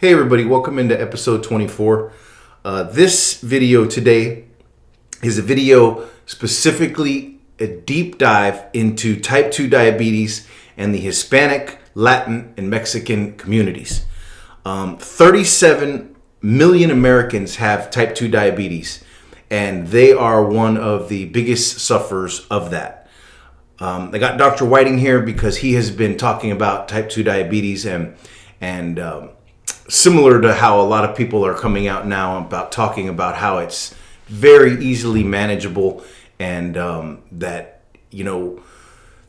Hey everybody, welcome into episode 24. This video today is a video specifically a deep dive into type 2 diabetes and the Hispanic, Latin, and Mexican communities. 37 million Americans have type 2 diabetes, and they are one of the biggest sufferers of that. I got Dr. Whiting here because he has been talking about type 2 diabetes and similar to how a lot of people are coming out now about talking about how it's very easily manageable and that,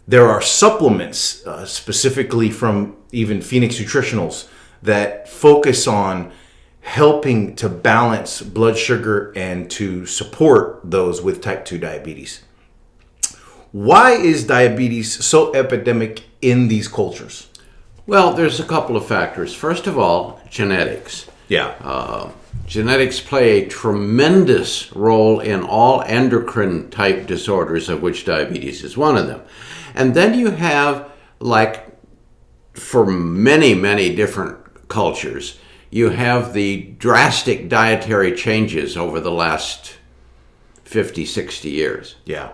there are supplements specifically from even Phoenix Nutritionals that focus on helping to balance blood sugar and to support those with type 2 diabetes. Why is diabetes so epidemic in these cultures? Well, there's a couple of factors. First of all, genetics. Genetics play a tremendous role in all endocrine type disorders, of which diabetes is one of them. And then you have, for many, many different cultures, you have the drastic dietary changes over the last 50, 60 years. Yeah.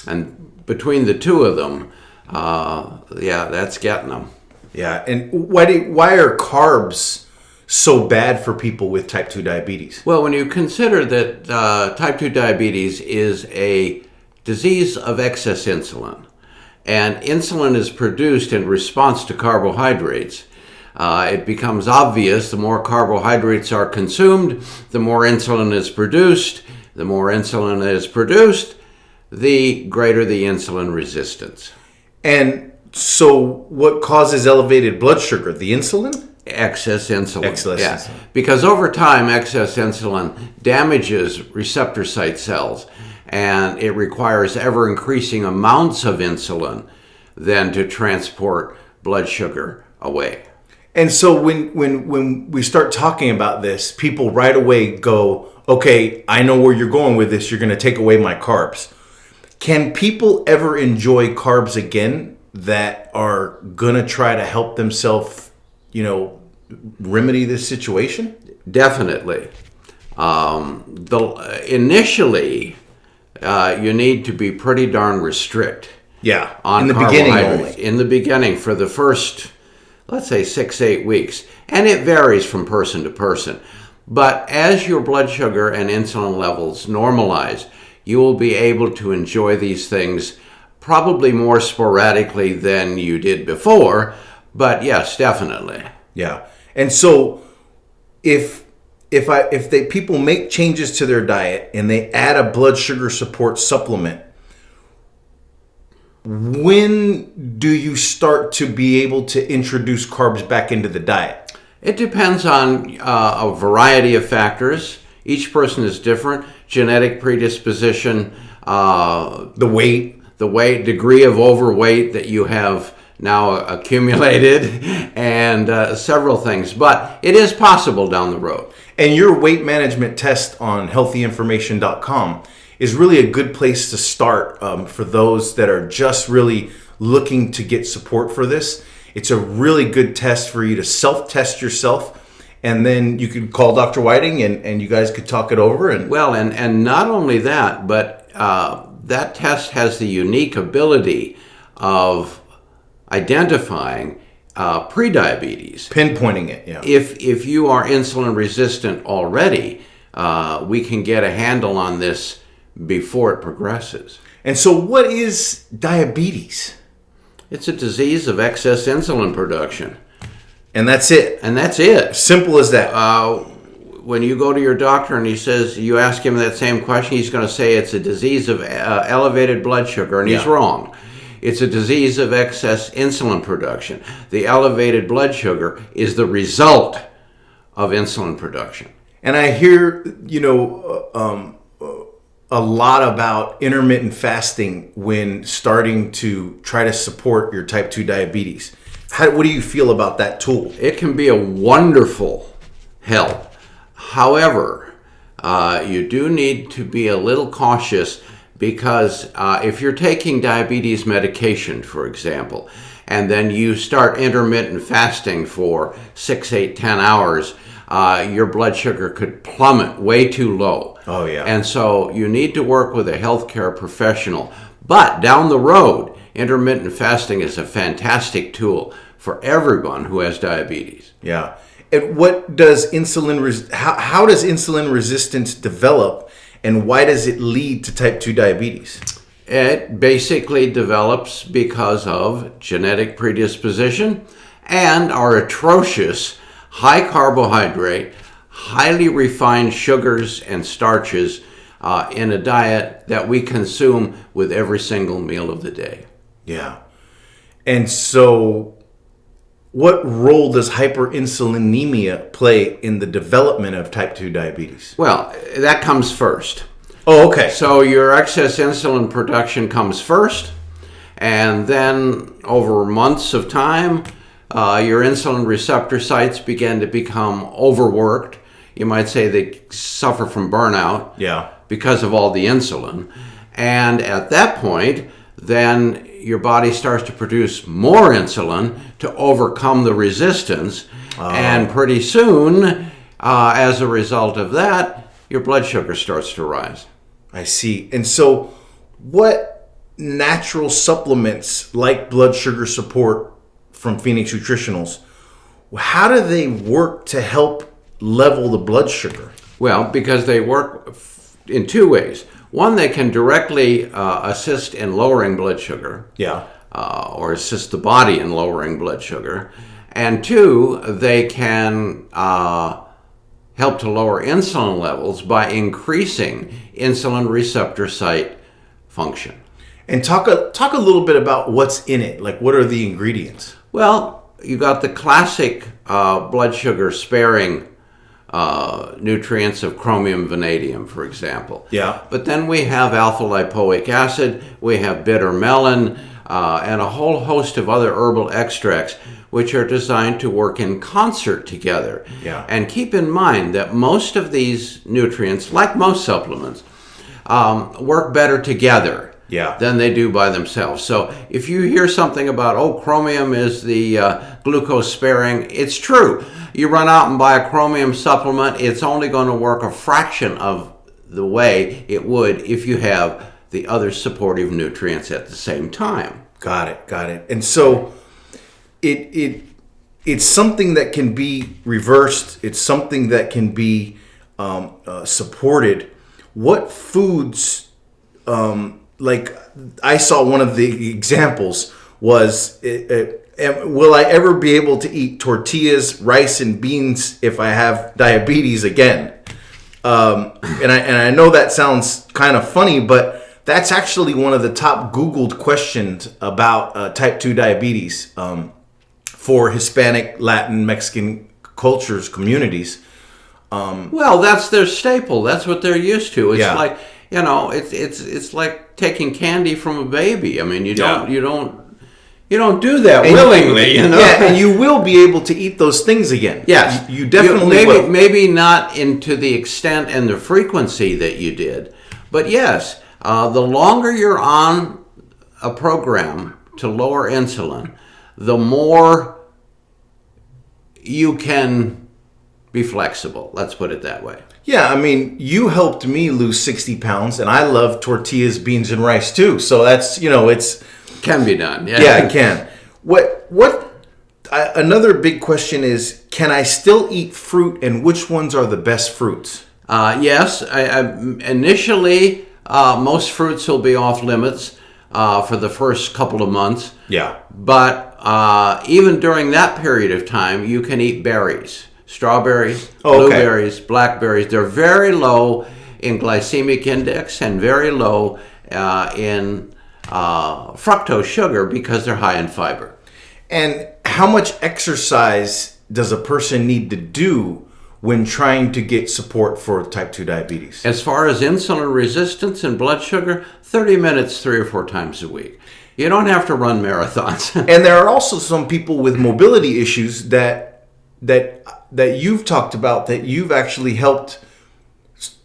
And between the two of them, that's getting them. Yeah, and why are carbs so bad for people with type 2 diabetes? Well, when you consider that type 2 diabetes is a disease of excess insulin, and insulin is produced in response to carbohydrates, it becomes obvious the more carbohydrates are consumed, the more insulin is produced. The more insulin is produced, the greater the insulin resistance. And so what causes elevated blood sugar? The insulin? Excess insulin. Insulin. Because over time, excess insulin damages receptor site cells, and it requires ever-increasing amounts of insulin then to transport blood sugar away. And so when we start talking about this, people right away go, okay, I know where you're going with this. You're going to take away my carbs. Can people ever enjoy carbs again that are gonna try to help themselves, remedy this situation? Definitely. Initially, you need to be pretty darn restrict. Yeah. On in the beginning only. In the beginning, for the first, let's say, 6-8 weeks, and it varies from person to person. But as your blood sugar and insulin levels normalize, you will be able to enjoy these things probably more sporadically than you did before, but yes, definitely. Yeah. And so if people make changes to their diet and they add a blood sugar support supplement, when do you start to be able to introduce carbs back into the diet? It depends on a variety of factors. Each person is different. Genetic predisposition, the weight, degree of overweight that you have now accumulated, and several things. But it is possible down the road. And your weight management test on healthyinformation.com is really a good place to start for those that are just really looking to get support for this. It's a really good test for you to self-test yourself. And then you could call Dr. Whiting and you guys could talk it over. And not only that, but that test has the unique ability of identifying prediabetes. Pinpointing it, yeah. If you are insulin resistant already, we can get a handle on this before it progresses. And so what is diabetes? It's a disease of excess insulin production. And that's it. Simple as that. When you go to your doctor and you ask him that same question, he's going to say it's a disease of elevated blood sugar, and he's wrong. It's a disease of excess insulin production. The elevated blood sugar is the result of insulin production. And I hear, a lot about intermittent fasting when starting to try to support your type 2 diabetes. What do you feel about that tool? It can be a wonderful help. However, you do need to be a little cautious because if you're taking diabetes medication, for example, and then you start intermittent fasting for 6, 8, 10 hours, your blood sugar could plummet way too low. Oh, yeah. And so you need to work with a healthcare professional. But down the road, intermittent fasting is a fantastic tool for everyone who has diabetes. Yeah. And what does how does insulin resistance develop, and why does it lead to type 2 diabetes? It basically develops because of genetic predisposition and our atrocious high carbohydrate, highly refined sugars and starches in a diet that we consume with every single meal of the day. Yeah. And so what role does hyperinsulinemia play in the development of type 2 diabetes? Well, that comes first. Oh, okay. So your excess insulin production comes first, and then over months of time, your insulin receptor sites begin to become overworked. You might say they suffer from burnout. Yeah. Because of all the insulin. And at that point, then your body starts to produce more insulin to overcome the resistance. And pretty soon, as a result of that, your blood sugar starts to rise. I see. And so what natural supplements like blood sugar support from Phoenix Nutritionals, how do they work to help level the blood sugar? Well, because they work in two ways. One, they can directly assist in lowering blood sugar. Yeah. Or assist the body in lowering blood sugar. And two, they can help to lower insulin levels by increasing insulin receptor site function. And talk a little bit about what's in it. Like, what are the ingredients? Well, you got the classic blood sugar sparing nutrients of chromium, vanadium, for example. Yeah. But then we have alpha lipoic acid, we have bitter melon, and a whole host of other herbal extracts which are designed to work in concert together. Yeah. And keep in mind that most of these nutrients, like most supplements, work better together than they do by themselves. So if you hear something about, chromium is the glucose sparing, it's true. You run out and buy a chromium supplement, it's only going to work a fraction of the way it would if you have the other supportive nutrients at the same time. Got it. And so it's something that can be reversed. It's something that can be supported. What foods, like I saw one of the examples was, will I ever be able to eat tortillas, rice, and beans if I have diabetes again? And I know that sounds kind of funny, but that's actually one of the top Googled questions about type 2 diabetes for Hispanic, Latin, Mexican cultures, communities. Well, that's their staple. That's what they're used to. It's Yeah. like, it's like taking candy from a baby. I mean, you don't do that willingly, Yeah, and you will be able to eat those things again. Yes, you definitely will. Maybe not into the extent and the frequency that you did, but yes, the longer you're on a program to lower insulin, the more you can be flexible. Let's put it that way. Yeah, I mean, you helped me lose 60 pounds, and I love tortillas, beans, and rice too. So that's, it's... Can be done. Yeah, it can. Another big question is, can I still eat fruit, and which ones are the best fruits? Yes. Initially, most fruits will be off limits for the first couple of months. Yeah. But even during that period of time, you can eat berries. Strawberries, blueberries, blackberries. They're very low in glycemic index and very low in fructose sugar because they're high in fiber. And how much exercise does a person need to do when trying to get support for type 2 diabetes? As far as insulin resistance and blood sugar, 30 minutes 3 or 4 times a week. You don't have to run marathons. And there are also some people with mobility issues that you've talked about, that you've actually helped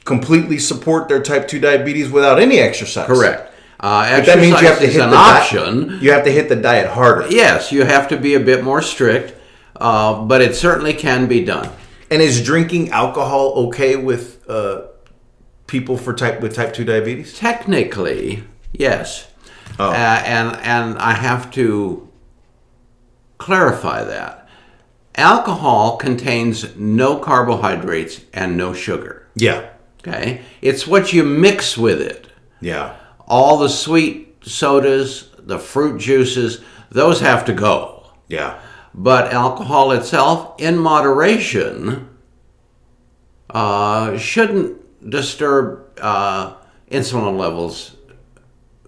completely support their type 2 diabetes without any exercise. Correct. Exercise that means you have to is hit an the option. You have to hit the diet harder. Yes, you have to be a bit more strict, but it certainly can be done. And is drinking alcohol okay with people with type 2 diabetes? Technically, yes. Oh. And I have to clarify that. Alcohol contains no carbohydrates and no sugar. Yeah. Okay? It's what you mix with it. Yeah. All the sweet sodas, the fruit juices, those have to go. Yeah. But alcohol itself, in moderation, shouldn't disturb insulin levels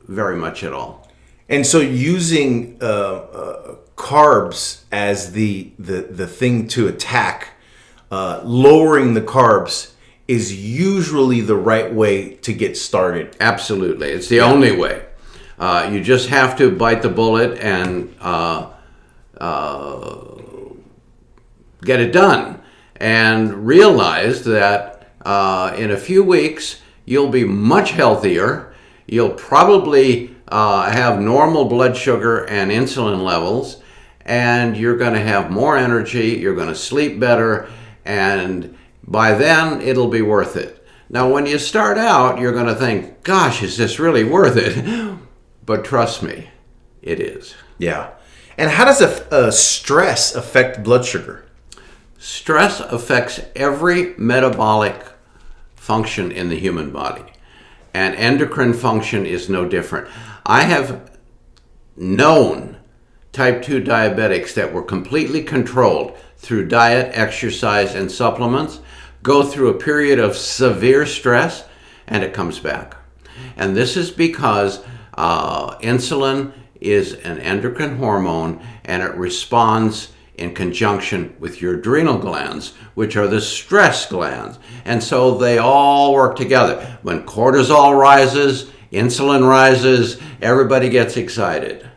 very much at all. And so using carbs as the thing to attack, lowering the carbs is usually the right way to get started. Absolutely. It's the only way. You just have to bite the bullet and get it done. And realize that in a few weeks, you'll be much healthier. You'll probably have normal blood sugar and insulin levels, and you're going to have more energy, you're going to sleep better, and by then, it'll be worth it. Now, when you start out, you're going to think, gosh, is this really worth it? But trust me, it is. Yeah. And how does stress affect blood sugar? Stress affects every metabolic function in the human body, and endocrine function is no different. I have known type 2 diabetics that were completely controlled through diet, exercise, and supplements go through a period of severe stress, and it comes back. And this is because insulin is an endocrine hormone, and it responds in conjunction with your adrenal glands, which are the stress glands. And so they all work together. When cortisol rises, insulin rises, everybody gets excited.